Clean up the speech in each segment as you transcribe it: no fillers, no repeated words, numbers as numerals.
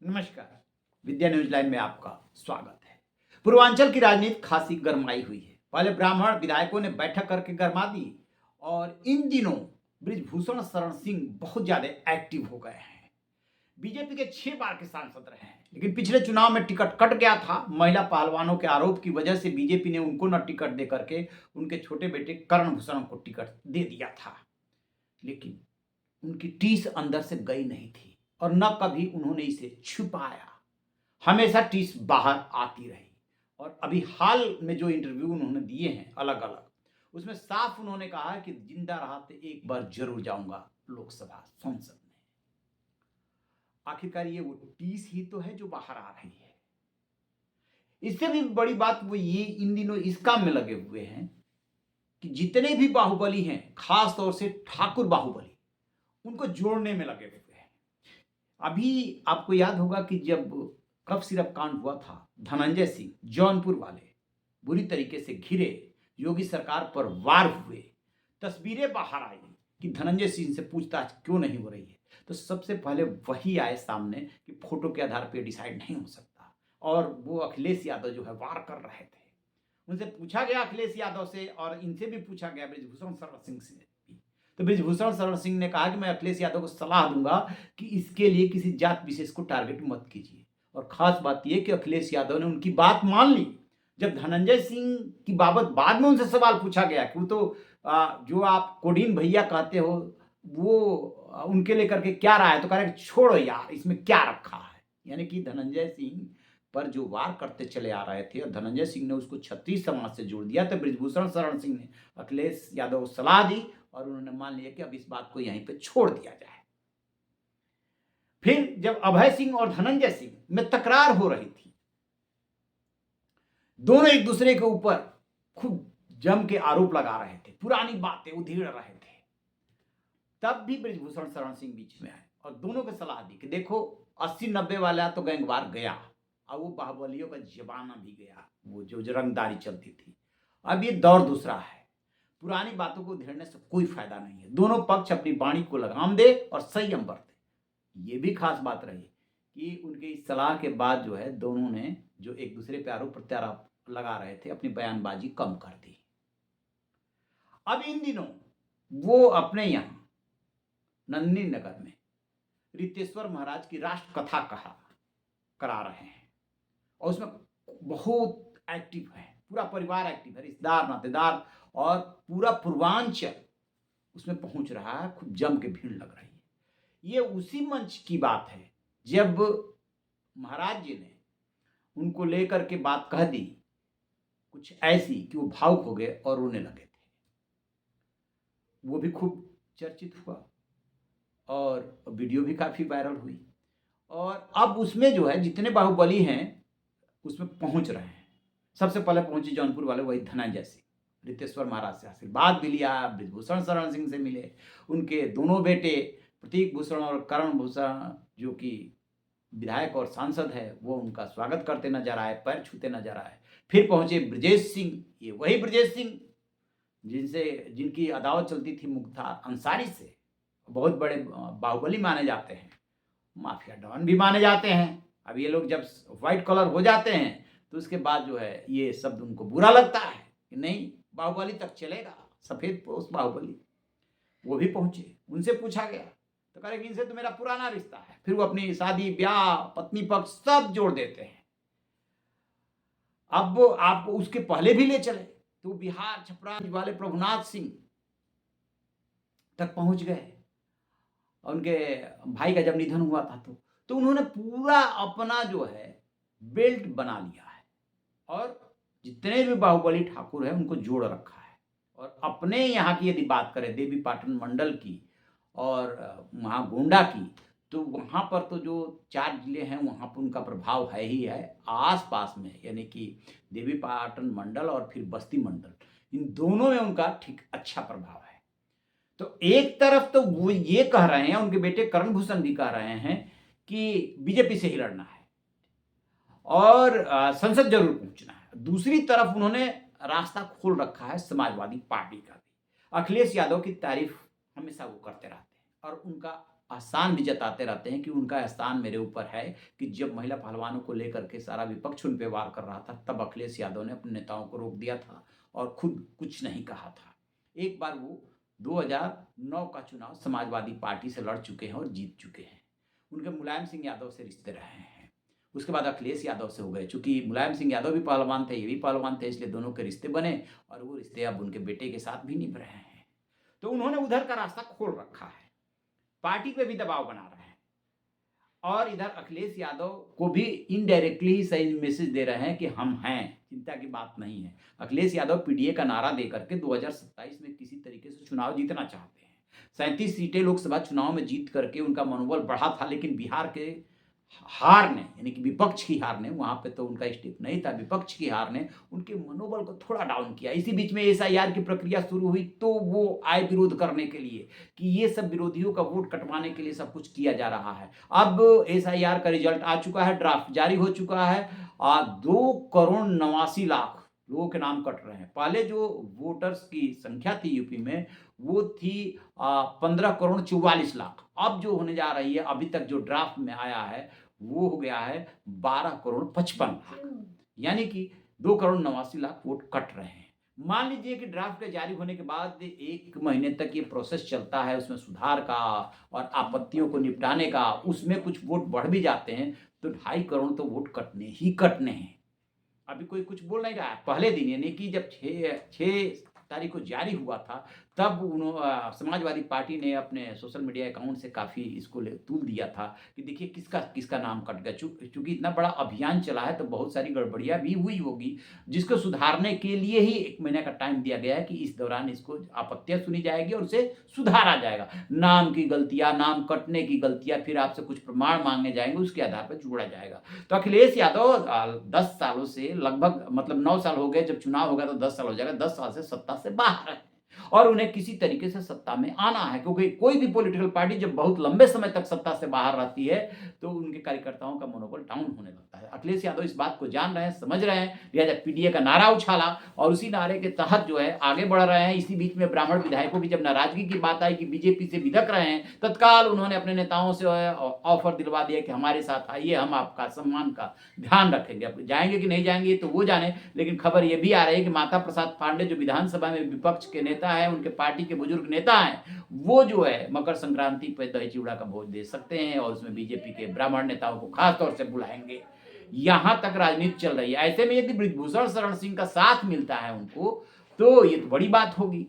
नमस्कार। विद्या news line में आपका स्वागत है। पूर्वांचल की राजनीति खासी गरमाई हुई है। पहले ब्राह्मण विधायकों ने बैठक करके गरमा दी और इन दिनों बृजभूषण शरण सिंह बहुत ज्यादा एक्टिव हो गए हैं। बीजेपी के 6 बार के सांसद रहे हैं, लेकिन पिछले चुनाव में टिकट कट गया था। महिला पहलवानों के आरोप की वजह से बीजेपी ने उनको न टिकट दे करके उनके छोटे बेटे करण भूषण को टिकट दे दिया था, लेकिन उनकी टीस अंदर से गई नहीं थी और न कभी उन्होंने इसे छुपाया। हमेशा टीस बाहर आती रही और अभी हाल में जो इंटरव्यू उन्होंने दिए हैं अलग अलग, उसमें साफ उन्होंने कहा है कि जिंदा रहा तो एक बार जरूर जाऊंगा लोकसभा संसद में। आखिरकार ये वो टीस ही तो है जो बाहर आ रही है। इससे भी बड़ी बात वो ये इन दिनों इस काम में लगे हुए हैं कि जितने भी बाहुबली हैं, खास तौर से ठाकुर बाहुबली, उनको जोड़ने में लगे हुए हैं। अभी आपको याद होगा कि जब कफ सिरप कांड हुआ था, धनंजय सिंह जौनपुर वाले बुरी तरीके से घिरे, योगी सरकार पर वार हुए, तस्वीरें बाहर आई कि धनंजय सिंह से पूछताछ क्यों नहीं हो रही है, तो सबसे पहले वही आए सामने कि फोटो के आधार पर डिसाइड नहीं हो सकता। और वो अखिलेश यादव जो है वार कर रहे थे। उनसे पूछा गया अखिलेश यादव से, और इनसे भी पूछा गया बृजभूषण शरण सिंह से भी। तो बृजभूषण शरण सिंह ने कहा कि मैं अखिलेश यादव को सलाह दूंगा कि इसके लिए किसी जात विशेष को टारगेट मत कीजिए। और खास बात यह कि अखिलेश यादव ने उनकी बात मान ली। जब धनंजय सिंह की बाबत बाद में उनसे सवाल पूछा गया कि वो तो जो आप कोडीन भैया कहते हो वो उनके लेकर के क्या रहा है, तो कह रहे छोड़ो यार, इसमें क्या रखा है। यानी कि धनंजय सिंह पर जो वार करते चले आ रहे थे और धनंजय सिंह ने उसको छत्तीय समाज से जोड़ दिया, तो बृजभूषण शरण सिंह ने अखिलेश यादव को सलाह दी और उन्होंने मान लिया कि अब इस बात को यहीं पे छोड़ दिया जाए। फिर जब अभय सिंह और धनंजय सिंह में तकरार हो रही थी, दोनों एक दूसरे के ऊपर खूब जम के आरोप लगा रहे थे, पुरानी बातें उधेड़ रहे थे, तब भी बृजभूषण शरण सिंह बीच में आए और दोनों को सलाह दी कि देखो 80-90 वाला तो गैंगवार गया, और वो बाहुबलियों का जमाना भी गया, वो जो रंगदारी चलती थी। अब ये दौर दूसरा है। पुरानी बातों को उधेड़ने से कोई फायदा नहीं है। दोनों पक्ष अपनी वाणी को लगाम दे और संयम बरते। ये भी खास बात रही कि उनके इस सलाह के बाद जो है दोनों ने जो एक दूसरे पे आरोप प्रत्यारोप लगा रहे थे, अपनी बयानबाजी कम कर दी। अब इन दिनों वो अपने यहाँ नंदी नगर में रितेश्वर महाराज की राष्ट्र कथा करा रहे हैं और उसमें बहुत एक्टिव है, पूरा परिवार एक्टिव है, रिश्तेदार नातेदार और पूरा पूर्वांचल उसमें पहुंच रहा है। खूब जम के भीड़ लग रही है। ये उसी मंच की बात है जब महाराज जी ने उनको लेकर के बात कह दी कुछ ऐसी कि वो भावुक हो गए और रोने लगे थे। वो भी खूब चर्चित हुआ और वीडियो भी काफी वायरल हुई। और अब उसमें जो है जितने बाहुबली हैं उसमें पहुंच रहे हैं। सबसे पहले पहुंचे जौनपुर वाले वही धनंजय सिंह, रितेश्वर महाराज से आशीर्वाद भी लिया, बृजभूषण शरण सिंह से मिले, उनके दोनों बेटे प्रतीक भूषण और करण भूषण जो कि विधायक और सांसद है, वो उनका स्वागत करते नजर आए, पैर छूते नजर आए। फिर पहुंचे ब्रजेश सिंह, ये वही ब्रजेश सिंह जिनकी अदावत चलती थी मुख्तार अंसारी से, बहुत बड़े बाहुबली माने जाते हैं, माफिया डॉन भी माने जाते हैं। अब ये लोग जब व्हाइट कलर हो जाते हैं तो उसके बाद जो है ये शब्द उनको बुरा लगता है कि नहीं, बाहुबली तक चलेगा, सफेद पोष बाहुबली। वो भी पहुंचे, उनसे पूछा गया तो कह रहे कि इनसे तो मेरा पुराना रिश्ता है। फिर वो अपनी शादी ब्याह पत्नी पक्ष सब जोड़ देते हैं। अब वो आपको उसके पहले भी ले चले तो बिहार छपरा वाले प्रभुनाथ सिंह तक पहुंच गए। उनके भाई का जब निधन हुआ था तो उन्होंने पूरा अपना जो है बेल्ट बना लिया है और जितने भी बाहुबली ठाकुर हैं उनको जोड़ रखा है। और अपने यहाँ की यदि बात करें देवी पाटन मंडल की और वहाँ गोंडा की, तो वहाँ पर तो जो 4 जिले हैं वहाँ पर उनका प्रभाव है ही है। आस पास में यानी कि देवी पाटन मंडल और फिर बस्ती मंडल, इन दोनों में उनका ठीक अच्छा प्रभाव है। तो एक तरफ तो वो ये कह रहे हैं, उनके बेटे करण भूषण भी कह रहे हैं कि बीजेपी से ही लड़ना है और संसद जरूर पहुंचना है। दूसरी तरफ उन्होंने रास्ता खोल रखा है समाजवादी पार्टी का भी। अखिलेश यादव की तारीफ हमेशा वो करते रहते हैं और उनका आसान भी जताते रहते हैं कि उनका एहसान मेरे ऊपर है कि जब महिला पहलवानों को लेकर के सारा विपक्ष उन पे वार कर रहा था, तब अखिलेश यादव ने अपने नेताओं को रोक दिया था और खुद कुछ नहीं कहा था। एक बार वो 2009 का चुनाव समाजवादी पार्टी से लड़ चुके हैं और जीत चुके हैं। उनके मुलायम सिंह यादव से रिश्ते रहे हैं। उसके बाद अखिलेश यादव से हो गए, चूँकि मुलायम सिंह यादव भी पहलवान थे, ये भी पहलवान थे, इसलिए दोनों के रिश्ते बने और वो रिश्ते अब उनके बेटे के साथ भी निभ रहे हैं। तो उन्होंने उधर का रास्ता खोल रखा है, पार्टी पे भी दबाव बना रहे हैं और इधर अखिलेश यादव को भी इनडायरेक्टली ही सही मैसेज दे रहे हैं कि हम हैं, चिंता की बात नहीं है। अखिलेश यादव पीडीए का नारा दे करके 2027 में किसी तरीके से चुनाव जीतना चाहते हैं। 37 सीटें लोकसभा चुनाव में जीत करके उनका मनोबल बढ़ा था, लेकिन बिहार के हार ने, यानी कि विपक्ष की हार ने, वहां पे तो उनका स्टेप नहीं था, विपक्ष की हार ने उनके मनोबल को थोड़ा डाउन किया। इसी बीच में एसआईआर की प्रक्रिया शुरू हुई, तो वो आए विरोध करने के लिए कि ये सब विरोधियों का वोट कटवाने के लिए सब कुछ किया जा रहा है। अब एसआईआर का रिजल्ट आ चुका है, ड्राफ्ट जारी हो चुका है। 2,89,00,000 लोगों के नाम कट रहे हैं। पहले जो वोटर्स की संख्या थी यूपी में, वो थी 15,44,00,000। अब जो होने जा रही है, अभी तक जो ड्राफ्ट में आया है, वो हो गया है 12,55,00,000, यानी कि 2,89,00,000 वोट कट रहे हैं। मान लीजिए कि ड्राफ्ट के जारी होने के बाद 1 महीने तक ये प्रोसेस चलता है, उसमें सुधार का और आपत्तियों को निपटाने का, उसमें कुछ वोट बढ़ भी जाते हैं, तो 2.5 करोड़ तो वोट कटने ही कटने हैं। अभी कोई कुछ बोल नहीं रहा है। पहले दिन, यानी कि जब 6 तारीख को जारी हुआ था, तब समाजवादी पार्टी ने अपने सोशल मीडिया अकाउंट से काफ़ी इसको तूल दिया था कि देखिए किसका किसका नाम कट गया। चूँकि इतना बड़ा अभियान चला है, तो बहुत सारी गड़बड़ियाँ भी हुई होगी, जिसको सुधारने के लिए ही 1 महीने का टाइम दिया गया है कि इस दौरान इसको आपत्तियाँ सुनी जाएगी और उसे सुधारा जाएगा। नाम की गलतियाँ, नाम कटने की गलतियाँ, फिर आपसे कुछ प्रमाण मांगे जाएंगे, उसके आधार पर जोड़ा जाएगा। तो अखिलेश यादव 10 सालों से लगभग, मतलब 9 साल हो गए, जब चुनाव होगा तो 10 साल हो जाएगा, 10 साल से सत्ता से बाहर है और उन्हें किसी तरीके से सत्ता में आना है, क्योंकि कोई भी पॉलिटिकल पार्टी जब बहुत लंबे समय तक सत्ता से बाहर रहती है, तो उनके कार्यकर्ताओं का मनोबल डाउन होने लगता है। अखिलेश यादव इस बात को जान रहे हैं, समझ रहे हैं, लिहाजा पीडीए का नारा उछाला और उसी नारे के तहत जो है आगे बढ़ रहे हैं। इसी बीच में ब्राह्मण विधायकों की जब नाराजगी की बात आई कि बीजेपी से बिधक रहे हैं, तत्काल उन्होंने अपने नेताओं से ऑफर दिलवा दिया कि हमारे साथ आइए, हम आपका सम्मान का ध्यान रखेंगे। अब जाएंगे कि नहीं जाएंगे तो वो जाने, लेकिन खबर ये भी आ रही है कि माता प्रसाद पांडे जो विधानसभा में विपक्ष के नेता है, उनके पार्टी के बुजुर्ग नेता हैं, वो जो है मकर संक्रांति पे दही चिवड़ा का भोज दे सकते हैं और उसमें बीजेपी के ब्राह्मण नेताओं को खास तौर से बुलाएंगे। यहां तक राजनीति चल रही है। ऐसे में यदि बृजभूषण शरण सिंह का साथ मिलता है उनको, तो ये तो बड़ी बात होगी।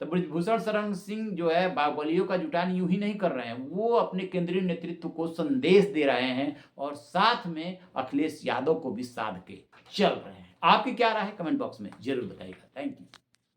तो बृजभूषण शरण सिंह जो है बाहुबलियों का जुटान यूं ही नहीं कर रहे हैं, वो अपने केंद्रीय नेतृत्व को संदेश दे रहे हैं और साथ में अखिलेश यादव को भी साध के चल रहे हैं। आपकी क्या राय है, कमेंट बॉक्स में जरूर बताइएगा। Thank you.